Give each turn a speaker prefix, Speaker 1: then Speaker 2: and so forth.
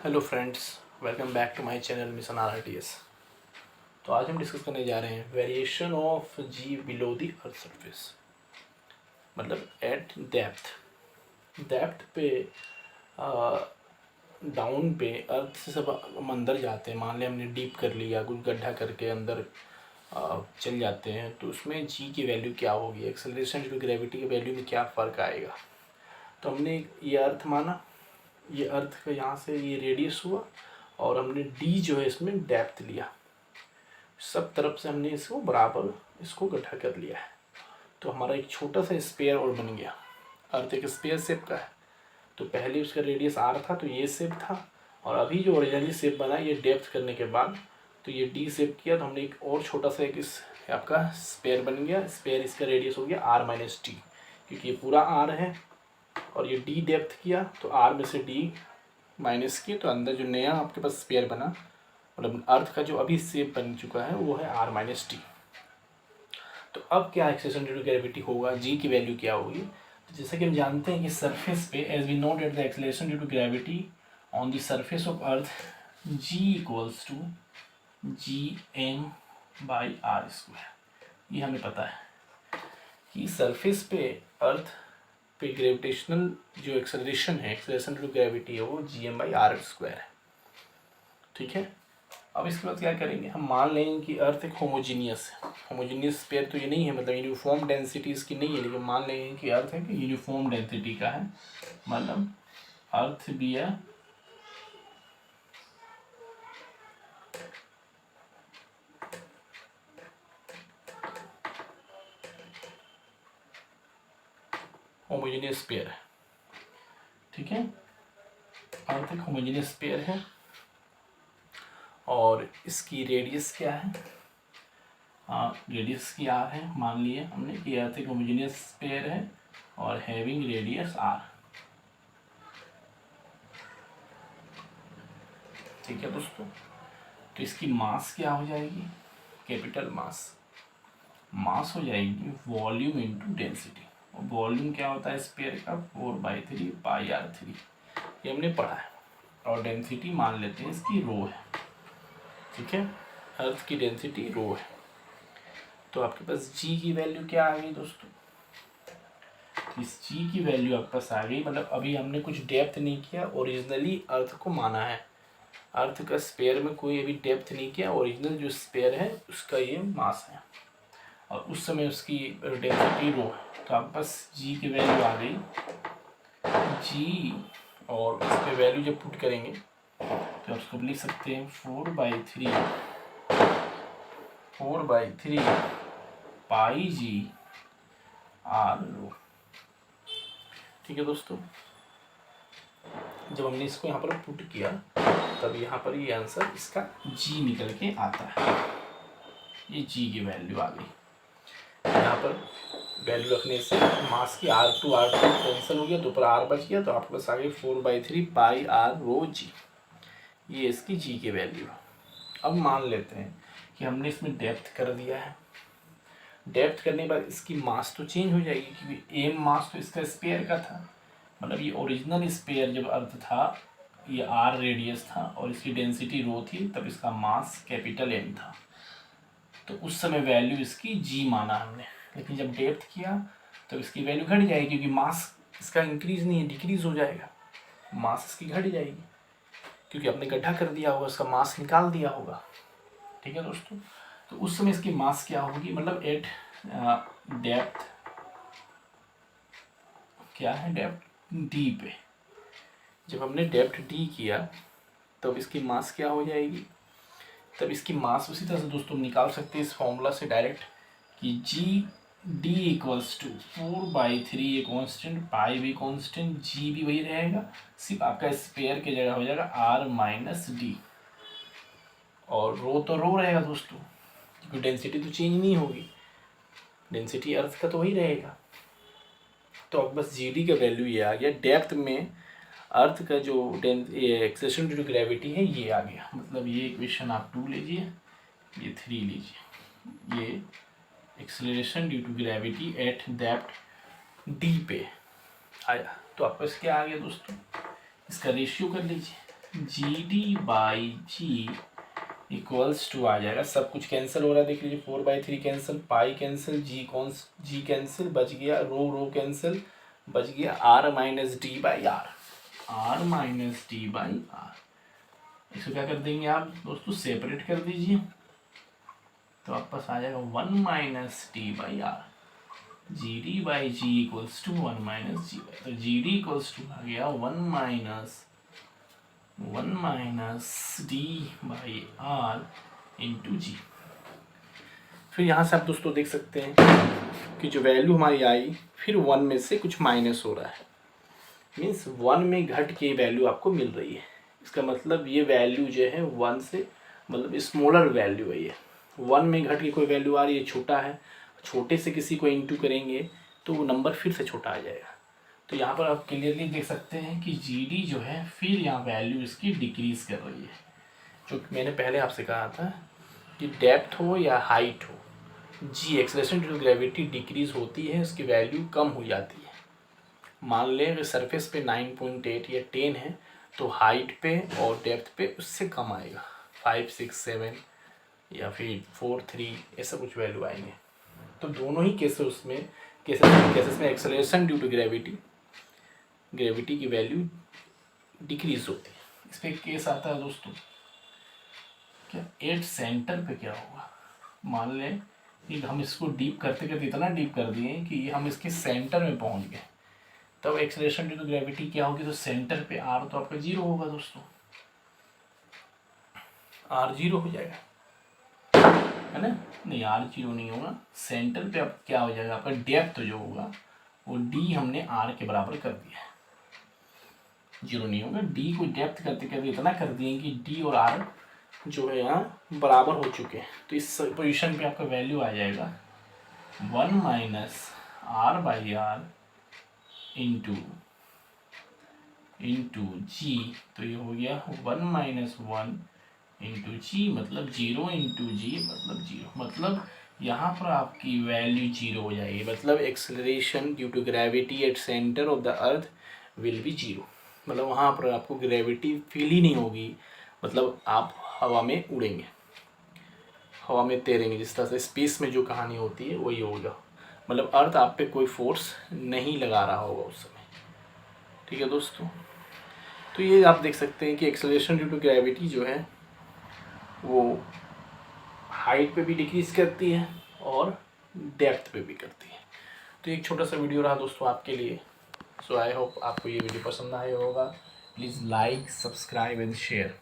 Speaker 1: Hello friends, welcome back to my channel mission R तो आज हम डिस्कस करने जा रहे हैं variation of g below the earth surface, मतलब एट डेप्थ पे डाउन पे अर्थ से सब हम अंदर जाते हैं। मान लें हमने डीप कर लिया, कुछ गड्ढा करके अंदर चल जाते हैं, तो उसमें जी की वैल्यू क्या होगी, एक्सेलरेशन ड्यू टू ग्रेविटी की वैल्यू में क्या फ़र्क आएगा। तो हमने ये अर्थ माना, ये अर्थ का यहाँ से ये रेडियस हुआ और हमने डी जो है इसमें डेप्थ लिया, सब तरफ से हमने इसको बराबर इसको इकट्ठा कर लिया है। तो हमारा एक छोटा सा स्पेयर और बन गया। अर्थ एक स्पेयर शेप का है, तो पहले उसका रेडियस आर था तो ये शेप था, और अभी जो ओरिजिनली शेप बना ये डेप्थ करने के बाद तो ये डी शेप किया, तो हमने एक और छोटा सा एक इस आपका स्पेयर बन गया। स्पेयर इसका रेडियस हो गया आर माइनस टी, क्योंकि ये पूरा आर है और ये डी डेप्थ किया तो आर में से डी माइनस किए, तो अंदर जो नया आपके पास स्पेयर बना, मतलब अर्थ का जो अभी शेप बन चुका है वो है आर माइनस टी। तो अब क्या एक्सेलरेशन ड्यू टू ग्रेविटी होगा, जी की वैल्यू क्या होगी। तो जैसा कि हम जानते हैं कि सरफेस पे as we know that the acceleration due to gravity on the surface of earth g equals to g M by R square. ये हमें पता है कि सरफेस पे अर्थ पे ग्रेविटेशनल जो एक्सेलरेशन है, एक्सेलरेशन ड्यू टू ग्रेविटी है, वो g M by R square है। ठीक है, अब इसके बाद क्या करेंगे, हम मान लेंगे कि अर्थ एक होमोजीनियस है। होमोजीनियस पेयर तो ये नहीं है, मतलब यूनिफॉर्म डेंसिटी इसकी नहीं है, लेकिन मान लेंगे कि अर्थ है कि यूनिफॉर्म डेंसिटी का है, मतलब अर्थ भी है होमोजीनियस पेयर है। ठीक है, अर्थ एक होमोजीनियस पेयर है और इसकी रेडियस क्या है, रेडियस की आर है। मान लिए हमने कि अर्थ एक होमोजेनियस पेयर है और हैविंग रेडियस आर। ठीक है दोस्तों, तो इसकी मास क्या हो जाएगी, कैपिटल मास हो जाएगी वॉल्यूम इनटू डेंसिटी। और वॉल्यूम क्या होता है स्पेयर का, 4/3 पाई आर 3, ये हमने पढ़ा है। और डेंसिटी मान लेते हैं इसकी रो है। ठीक है, अर्थ की डेंसिटी रो है। तो आपके पास जी की वैल्यू क्या आ गई दोस्तों, इस जी की वैल्यू आपके पास आ गई। मतलब अभी हमने कुछ डेप्थ नहीं किया, ओरिजिनली अर्थ को माना है। अर्थ का स्पेयर में कोई अभी डेप्थ नहीं किया, ओरिजिनल जो स्पेयर है उसका ये मास है और उस समय उसकी डेंसिटी रो है। तो आपके पास जी की वैल्यू आ गई जी, और इस पर वैल्यू जब पुट करेंगे तो उसको लिख सकते हैं 4/3 पाई जी आर रो। ठीक है दोस्तों, जब हमने इसको यहाँ पर पुट किया तब यहाँ पर ये आंसर इसका जी निकल के आता है। ये जी की वैल्यू आ गई। यहाँ पर वैल्यू रखने से मास की R2 कैंसिल हो गया, तो ऊपर R बच गया, तो आपके पास आ गई 4/3 पाई आर रो जी। ये इसकी जी की वैल्यू। अब मान लेते हैं कि हमने इसमें डेप्थ कर दिया है। डेप्थ करने के बाद इसकी मास तो चेंज हो जाएगी, क्योंकि एम मास तो इसका स्पेयर का था। मतलब ये ओरिजिनल स्पेयर जब अर्थ था ये आर रेडियस था और इसकी डेंसिटी रो थी, तब इसका मास कैपिटल एम था, तो उस समय वैल्यू इसकी जी माना हमने। लेकिन जब डेप्थ किया तो इसकी वैल्यू घट जाएगी, क्योंकि मास इसका इंक्रीज नहीं है, डिक्रीज हो जाएगा, मास इसकी घट जाएगी, क्योंकि आपने गड्ढा कर दिया होगा, उसका मास निकाल दिया होगा। ठीक है दोस्तों, तो उस समय इसकी मास क्या होगी, मतलब एट डेप्थ क्या है, डेप्थ डी पे जब हमने डेप्थ डी किया तब इसकी मास क्या हो जाएगी, तब इसकी मास उसी तरह से दोस्तों निकाल सकते हैं इस फॉर्मूला से डायरेक्ट कि जी डी इक्वल्स टू 4/3, ये कॉन्स्टेंट, पाई भी कॉन्स्टेंट, जी भी वही रहेगा, सिर्फ आपका स्पेयर की जगह हो जाएगा आर माइनस डी, और रो तो रो रहेगा दोस्तों, क्योंकि डेंसिटी तो चेंज नहीं होगी, डेंसिटी अर्थ का तो वही रहेगा। तो अब बस जी डी का वैल्यू ये आ गया। डेप्थ में अर्थ का जो एक्सेलरेशन ड्यू टू ग्रेविटी है ये आ गया, मतलब ये इक्वेशन आप 2 लीजिए, ये 3 लीजिए, ये acceleration due to gravity at depth d पे आया। तो आपको क्या आ गया दोस्तों, इसका रेशियो कर लीजिए, g d by g equals to आ जाएगा, सब कुछ कैंसिल हो रहा है, देख लीजिए 4/3 cancel, pi cancel, g cancel, बच गया रो कैंसिल, बच गया R minus d by R, R minus d by R. इसको क्या कर देंगे आप दोस्तों, सेपरेट कर दीजिए, तो आपके पास आ जाएगा 1 minus d by r, g d by g equals to 1 minus g by, तो जी डी इक्वल्स टू आ गया 1 minus d by r into g. फिर यहाँ से आप दोस्तों देख सकते हैं कि जो वैल्यू हमारी आई फिर 1 में से कुछ माइनस हो रहा है, मीन्स 1 में घट के वैल्यू आपको मिल रही है। इसका मतलब ये वैल्यू जो है 1 से मतलब स्मॉलर वैल्यू है, ये 1 में घट के कोई वैल्यू आ रही है, छोटा है, छोटे से किसी को इंटू करेंगे तो वो नंबर फिर से छोटा आ जाएगा। तो यहाँ पर आप क्लियरली देख सकते हैं कि जी डी जो है फिर यहाँ वैल्यू इसकी डिक्रीज़ कर रही है। जो मैंने पहले आपसे कहा था कि डेप्थ हो या हाइट हो, g acceleration due to gravity decrease होती है, उसकी वैल्यू कम हो जाती है। मान लें कि सरफेस पे 9.8 या 10 है तो हाइट पे और डेप्थ पे उससे कम आएगा, 5, 6, 7 या फिर 4, 3 ऐसा कुछ वैल्यू आएंगे। तो दोनों ही केसेस में एक्सेलरेशन ड्यू टू ग्रेविटी की वैल्यू डिक्रीज होती है। इस पर केस आता है दोस्तों, क्या एट सेंटर पे क्या होगा, मान लें कि हम इसको डीप करते करते इतना डीप कर दिए कि हम इसके सेंटर में पहुंच गए, तब एक्सेलरेशन ड्यू टू ग्रेविटी क्या होगी, तो सेंटर पे आर तो आपका 0 होगा दोस्तों, आर 0 हो जाएगा, है ना। नहीं, आर 0 नहीं होगा, सेंटर पे अब क्या हो जाएगा, आपका डेप्थ जो होगा वो डी हमने आर के बराबर कर दिया, 0 नहीं होगा। डी को डेप्थ करते करते इतना कर दिए कि डी और आर जो है यहाँ बराबर हो चुके हैं, तो इस पोजीशन पे आपका वैल्यू आ जाएगा 1 minus r by r into g, तो ये हो गया 1 माइनस 1 इंटू जी, मतलब 0 इंटू जी मतलब 0, मतलब यहाँ पर आपकी वैल्यू 0 हो जाएगी, मतलब acceleration due to gravity at centre of the earth will be 0, मतलब वहाँ पर आपको ग्रेविटी फील ही नहीं होगी, मतलब आप हवा में उड़ेंगे, हवा में तैरेंगे, जिस तरह से स्पेस में जो कहानी होती है वही होगा, मतलब अर्थ आप पे कोई फोर्स नहीं लगा रहा होगा उस समय। ठीक है दोस्तों, तो ये आप देख सकते हैं कि एक्सेलरेशन ड्यू टू ग्रेविटी जो है वो हाइट पे भी डिक्रीज़ करती है और डेप्थ पे भी करती है। तो एक छोटा सा वीडियो रहा दोस्तों आपके लिए, सो आई होप आपको ये वीडियो पसंद आया होगा। Please like, subscribe and share.